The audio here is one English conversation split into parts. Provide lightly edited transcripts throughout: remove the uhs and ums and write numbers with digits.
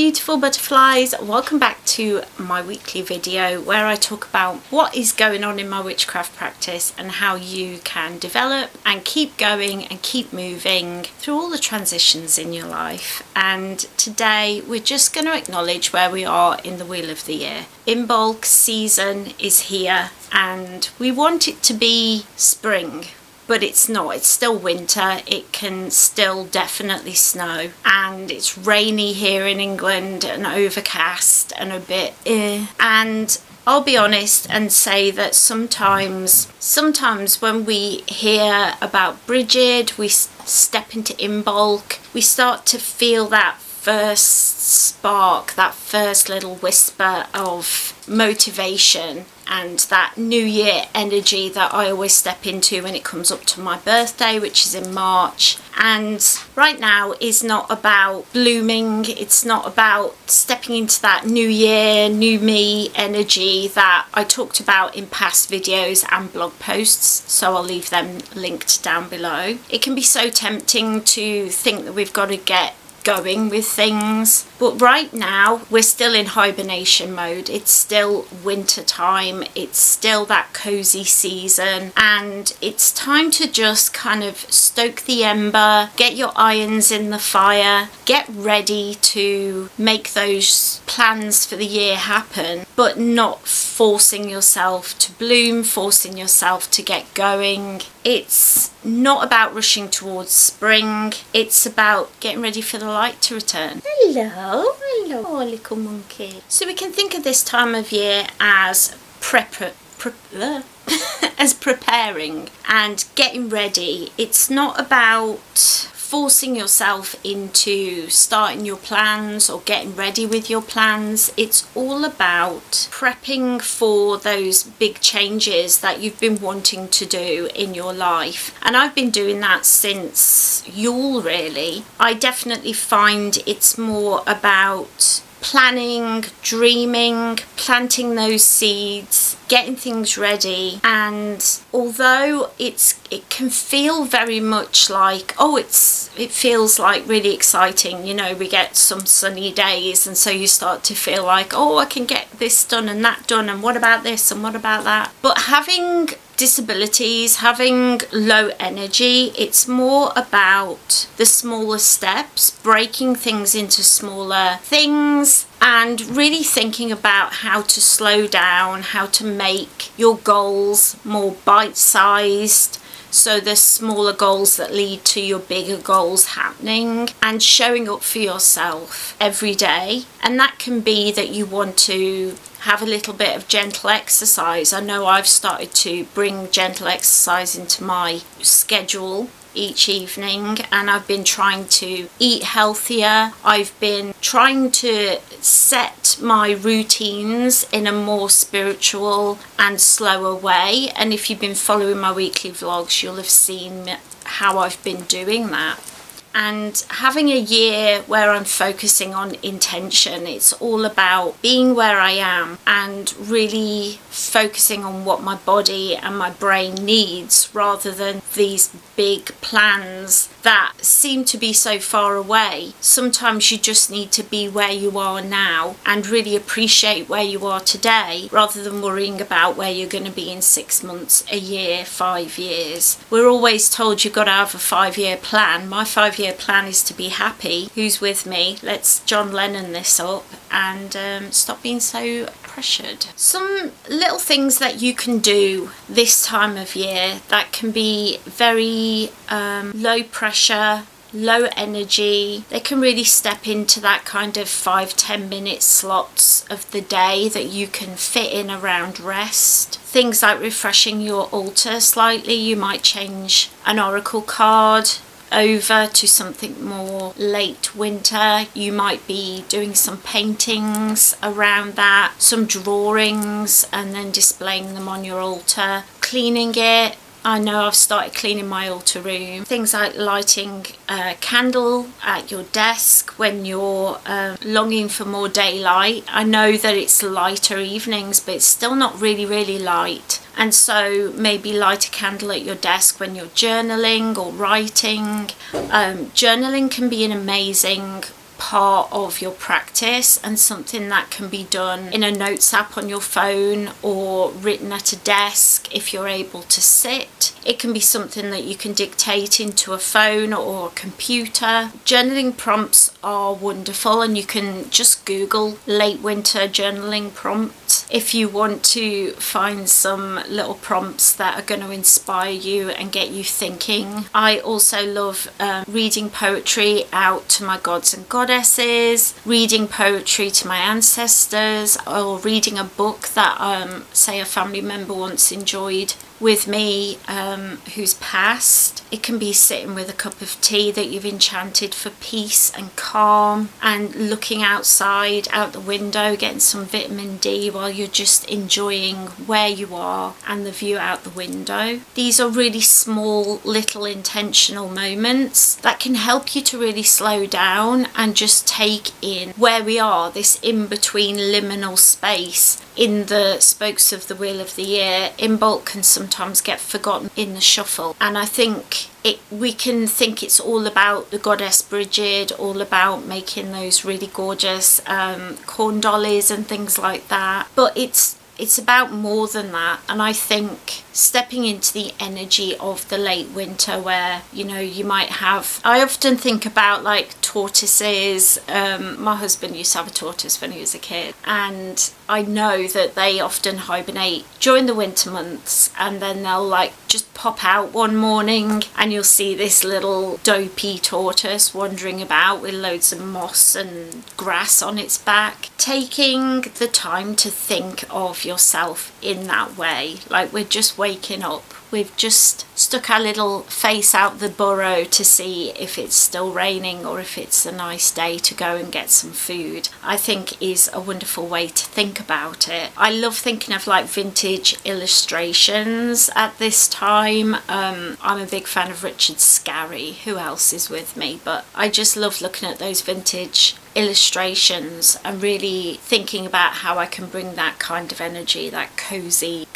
beautiful butterflies, welcome back to my weekly video where I talk about what is going on in my witchcraft practice and how you can develop and keep going and keep moving through all the transitions in your life. And today we're just going to acknowledge where we are in the wheel of the year. Imbolc season is here and we want it to be spring. But it's not, it's still winter, it can still definitely snow, and it's rainy here in England and overcast and a bit and I'll be honest and say that sometimes when we hear about Bridget, we step into Imbolc, we start to feel that first spark, that first little whisper of motivation and that new year energy that I always step into when it comes up to my birthday, which is in March. And right now is not about blooming, it's not about stepping into that new year, new me energy that I talked about in past videos and blog posts, so I'll leave them linked down below. It can be so tempting to think that we've got to get going with things, but right now we're still in hibernation mode. It's still winter time, it's still that cozy season, and it's time to just kind of stoke the ember, get your irons in the fire, get ready to make those plans for the year happen, but not forcing yourself to bloom, forcing yourself to get going. It's not about rushing towards spring, it's about getting ready for the light to return. Hello, little monkey. So we can think of this time of year as as preparing and getting ready. It's not about forcing yourself into starting your plans or getting ready with your plans. It's all about prepping for those big changes that you've been wanting to do in your life. And I've been doing that since Yule, really. I definitely find it's more about planning, dreaming, planting those seeds, getting things ready. And although it can feel very much like, it feels like really exciting, you know, we get some sunny days and so you start to feel like, I can get this done and that done, and what about this and what about that. But having disabilities, having low energy, it's more about the smaller steps, breaking things into smaller things, and really thinking about how to slow down, how to make your goals more bite-sized, so the smaller goals that lead to your bigger goals happening, and showing up for yourself every day. And that can be that you want to have a little bit of gentle exercise. I know I've started to bring gentle exercise into my schedule each evening, and I've been trying to eat healthier. I've been trying to set my routines in a more spiritual and slower way, and if you've been following my weekly vlogs, you'll have seen how I've been doing that. And having a year where I'm focusing on intention, it's all about being where I am and really focusing on what my body and my brain needs, rather than these big plans that seem to be so far away. Sometimes you just need to be where you are now and really appreciate where you are today, rather than worrying about where you're going to be in 6 months, a year, 5 years. We're always told you've got to have a 5-year plan. My 5-year plan is to be happy. Who's with me? Let's John Lennon this up and stop being so pressured. Some little things that you can do this time of year that can be very low pressure, low energy. They can really step into that kind of 5-10 minute slots of the day that you can fit in around rest. Things like refreshing your altar slightly. You might change an oracle card over to something more late winter. You might be doing some paintings around that, some drawings, and then displaying them on your altar. Cleaning it. I know I've started cleaning my altar room. Things like lighting a candle at your desk when you're longing for more daylight. I know that it's lighter evenings, but it's still not really light. And so maybe light a candle at your desk when you're journaling or writing. Journaling can be an amazing part of your practice and something that can be done in a notes app on your phone or written at a desk if you're able to sit. It can be something that you can dictate into a phone or a computer. Journaling prompts are wonderful, and you can just Google late winter journaling prompt if you want to find some little prompts that are going to inspire you and get you thinking. I also love reading poetry out to my gods and goddesses, reading poetry to my ancestors, or reading a book that say a family member once enjoyed with me who's passed. It can be sitting with a cup of tea that you've enchanted for peace and calm, and looking outside out the window, getting some vitamin D while you're just enjoying where you are and the view out the window. These are really small little intentional moments that can help you to really slow down and just take in where we are, this in-between liminal space in the spokes of the wheel of the year. Imbolc can sometimes get forgotten in the shuffle, and I think we can think it's all about the goddess Bridget, all about making those really gorgeous corn dollies and things like that, but it's about more than that. And I think stepping into the energy of the late winter, where you might have, I often think about like tortoises. My husband used to have a tortoise when he was a kid, and I know that they often hibernate during the winter months, and then they'll like just pop out one morning and you'll see this little dopey tortoise wandering about with loads of moss and grass on its back. Taking the time to think of yourself in that way, like we're just waking up, we've just stuck our little face out the burrow to see if it's still raining or if it's a nice day to go and get some food, I think is a wonderful way to think about it. I love thinking of like vintage illustrations at this time. I'm a big fan of Richard Scarry. Who else is with me? But I just love looking at those vintage illustrations and really thinking about how I can bring that kind of energy, that cozy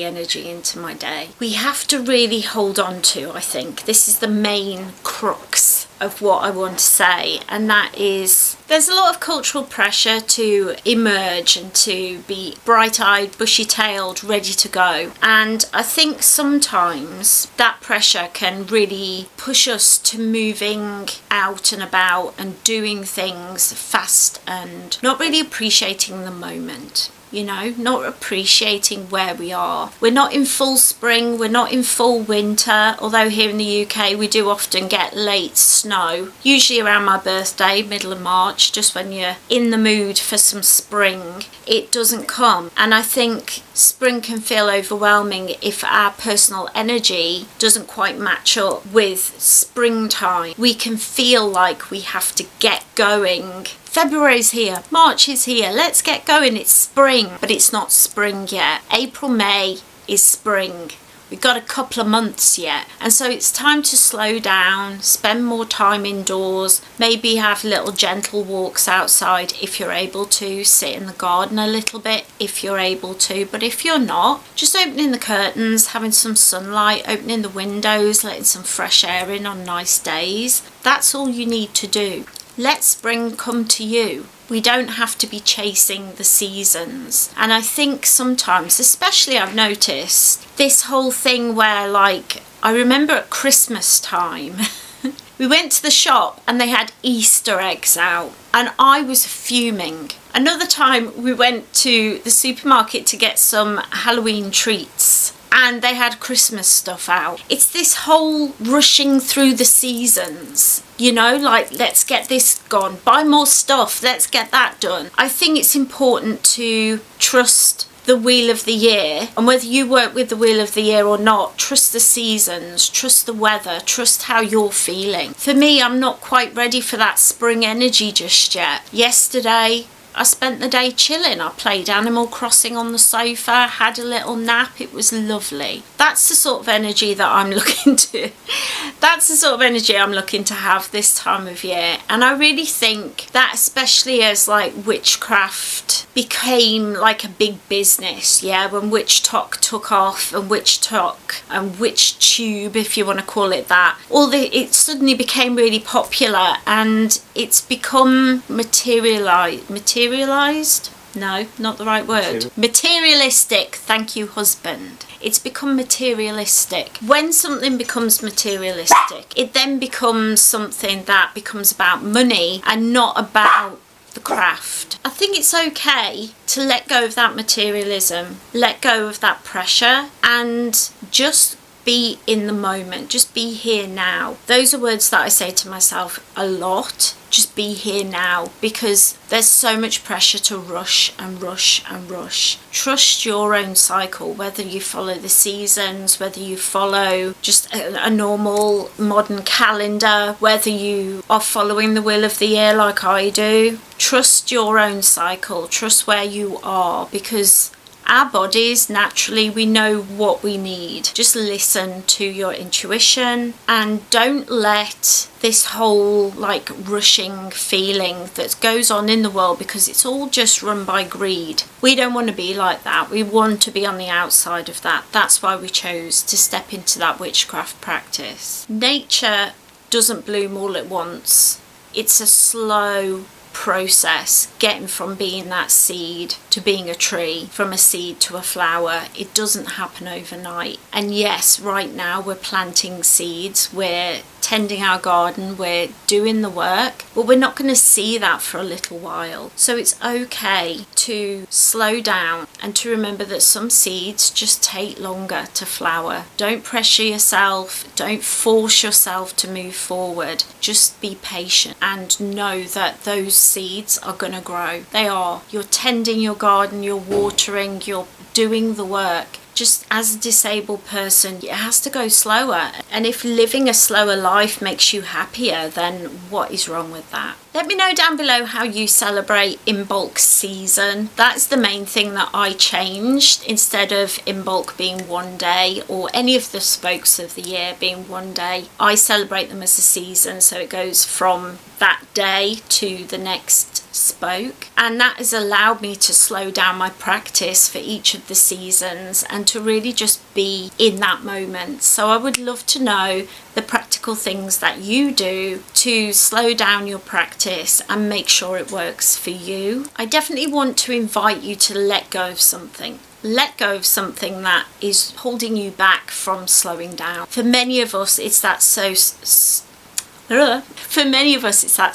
energy into my day. We have to really hold on to, I think, this is the main crux of what I want to say, and that is there's a lot of cultural pressure to emerge and to be bright-eyed, bushy-tailed, ready to go, and I think sometimes that pressure can really push us to moving out and about and doing things fast and not really appreciating the moment. Not appreciating where we are. We're not in full spring, we're not in full winter, although here in the UK we do often get late snow, usually around my birthday, middle of March, just when you're in the mood for some spring. It doesn't come, and I think spring can feel overwhelming if our personal energy doesn't quite match up with springtime. We can feel like we have to get going. February's here, March is here, let's get going, it's spring, but it's not spring yet. April, May is spring. We've got a couple of months yet, and so it's time to slow down, spend more time indoors, maybe have little gentle walks outside if you're able to, sit in the garden a little bit if you're able to, but if you're not, just opening the curtains, having some sunlight, opening the windows, letting some fresh air in on nice days. That's all you need to do. Let spring come to you. We don't have to be chasing the seasons. And I think sometimes, especially I've noticed, this whole thing where, like, I remember at Christmas time, we went to the shop and they had Easter eggs out and I was fuming. Another time we went to the supermarket to get some Halloween treats and they had Christmas stuff out. It's this whole rushing through the seasons, like let's get this gone, buy more stuff, let's get that done. I think it's important to trust the wheel of the year, and whether you work with the wheel of the year or not, trust the seasons, trust the weather, trust how you're feeling. For me, I'm not quite ready for that spring energy just yet. Yesterday I spent the day chilling. I played Animal Crossing on the sofa, had a little nap. It was lovely. That's the sort of energy that I'm looking to That's the sort of energy I'm looking to have this time of year. And I really think that, especially as like witchcraft became like a big business, yeah, when Witch Talk took off, and Witch Talk and Witch Tube, if you want to call it that, it suddenly became really popular, and it's become materialized. No, not the right word. Materialistic. Thank you, husband. It's become materialistic. When something becomes materialistic, it then becomes something that becomes about money and not about the craft. I think it's okay to let go of that materialism, let go of that pressure, and just be in the moment. Just be here now. Those are words that I say to myself a lot. Just be here now, because there's so much pressure to rush and rush and rush. Trust your own cycle, whether you follow the seasons, whether you follow just a normal modern calendar, whether you are following the wheel of the year like I do. Trust your own cycle, trust where you are, because our bodies, naturally, we know what we need. Just listen to your intuition, and don't let this whole like rushing feeling that goes on in the world, because it's all just run by greed. We don't want to be like that. We want to be on the outside of that. That's why we chose to step into that witchcraft practice. Nature doesn't bloom all at once. It's a slow process, getting from being that seed to being a tree, from a seed to a flower. It doesn't happen overnight. And yes, right now we're planting seeds, we're tending our garden, we're doing the work, but we're not going to see that for a little while. So it's okay to slow down and to remember that some seeds just take longer to flower. Don't pressure yourself, don't force yourself to move forward. Just be patient and know that those seeds are going to grow. They are. You're tending your garden, you're watering, you're doing the work. Just as a disabled person, it has to go slower. And if living a slower life makes you happier, then what is wrong with that? Let me know down below how you celebrate Imbolc season. That's the main thing that I changed. Instead of Imbolc being one day, or any of the spokes of the year being one day, I celebrate them as a season. So it goes from that day to the next spoke, and that has allowed me to slow down my practice for each of the seasons and to really just be in that moment. So I would love to know the practical things that you do to slow down your practice and make sure it works for you. I definitely want to invite you to let go of something. Let go of something that is holding you back from slowing down. For many of us, it's that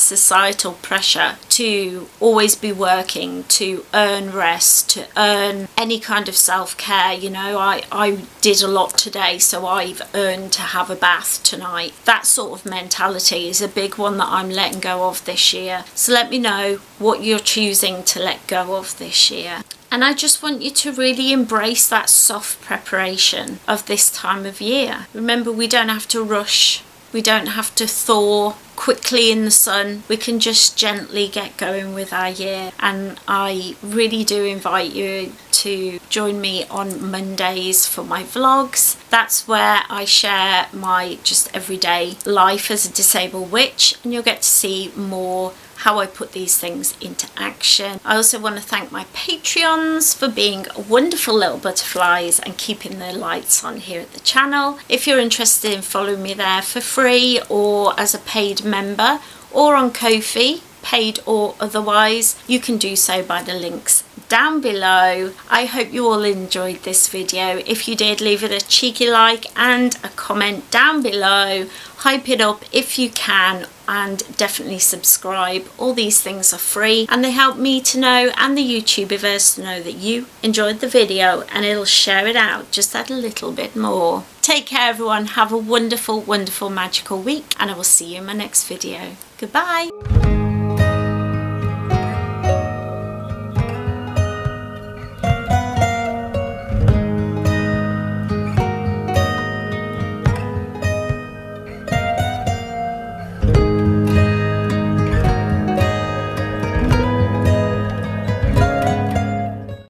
societal pressure to always be working, to earn rest, to earn any kind of self-care. You know, I did a lot today, so I've earned to have a bath tonight. That sort of mentality is a big one that I'm letting go of this year. So let me know what you're choosing to let go of this year. And I just want you to really embrace that soft preparation of this time of year. Remember, we don't have to rush. We don't have to thaw quickly in the sun. We can just gently get going with our year. And I really do invite you to join me on Mondays for my vlogs. That's where I share my just everyday life as a disabled witch, and you'll get to see more how I put these things into action. I also want to thank my Patreons for being wonderful little butterflies and keeping the lights on here at the channel. If you're interested in following me there for free or as a paid member, or on Ko-fi, paid or otherwise, you can do so by the links down below. I hope you all enjoyed this video. If you did, leave it a cheeky like and a comment down below. Hype it up if you can, and definitely subscribe. All these things are free and they help me to know, and the YouTubiverse to know, that you enjoyed the video, and it'll share it out just that a little bit more. Take care everyone, have a wonderful, wonderful, magical week, and I will see you in my next video. Goodbye.